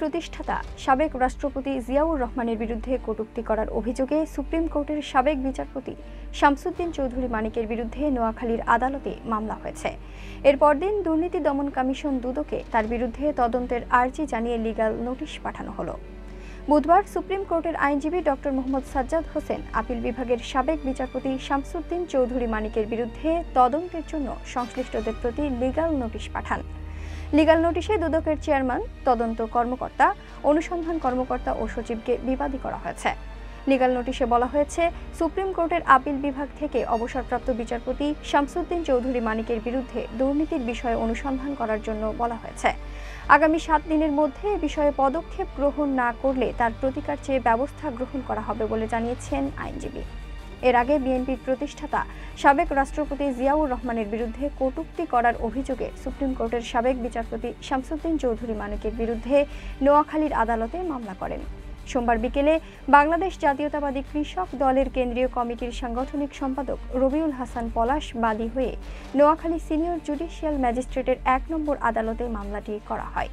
প্রতিষ্ঠাতা সাবেক রাষ্ট্রপতি জিয়াউর রহমানের বিরুদ্ধে কটূক্তি করার অভিযোগে সুপ্রিম কোর্টের সাবেক বিচারপতি শামসুদ্দিন চৌধুরী মানিকের বিরুদ্ধে নোয়াখালীর আদালতে মামলা হয়েছে। এর পরদিন দুর্নীতি দমন কমিশন দুদকে তার বিরুদ্ধে তদন্তের আর্জি জানিয়ে লিগ্যাল নোটিশ পাঠানো হলো। বুধবার সুপ্রিম কোর্টের আইনজীবী ডক্টর মোহাম্মদ সাজ্জাদ হোসেন আপিল বিভাগের সাবেক বিচারপতি শামসুদ্দিন চৌধুরী মানিকের বিরুদ্ধে তদন্তের জন্য সংশ্লিষ্টদের প্রতি লিগ্যাল নোটিশ পাঠান। লিগ্যাল নোটিশে দুদকের চেয়ারম্যান, তদন্ত কর্মকর্তা, অনুসন্ধান কর্মকর্তা ও সচিবকে বিবাদী করা হয়েছে। লিগ্যাল নোটিশে বলা হয়েছে, সুপ্রিম কোর্টের আপিল বিভাগ থেকে অবসরপ্রাপ্ত বিচারপতি শামসুদ্দিন চৌধুরী মানিকের বিরুদ্ধে দুর্নীতির বিষয়ে অনুসন্ধান করার জন্য বলা হয়েছে। আগামী 7 দিনের মধ্যে এ বিষয়ে পদক্ষেপ গ্রহণ না করলে তার প্রতিকার চেয়ে ব্যবস্থা গ্রহণ করা হবে বলে জানিয়েছেন আইনজীবী। এর আগে বিএনপির প্রতিষ্ঠাতা সাবেক রাষ্ট্রপতি জিয়াউর রহমানের বিরুদ্ধে কটূক্তি করার অভিযোগে সুপ্রিম কোর্টের সাবেক বিচারপতি শামসুদ্দিন চৌধুরী মানিকের বিরুদ্ধে নোয়াখালীর আদালতে মামলা করেন। সোমবার বিকেলে বাংলাদেশ জাতীয়তাবাদী কৃষক দলের কেন্দ্রীয় কমিটির সাংগঠনিক সম্পাদক রবিউল হাসান পলাশ বাদী হয়ে নোয়াখালী সিনিয়র জুডিশিয়াল ম্যাজিস্ট্রেটের 1 নম্বর আদালতে মামলাটি করা হয়।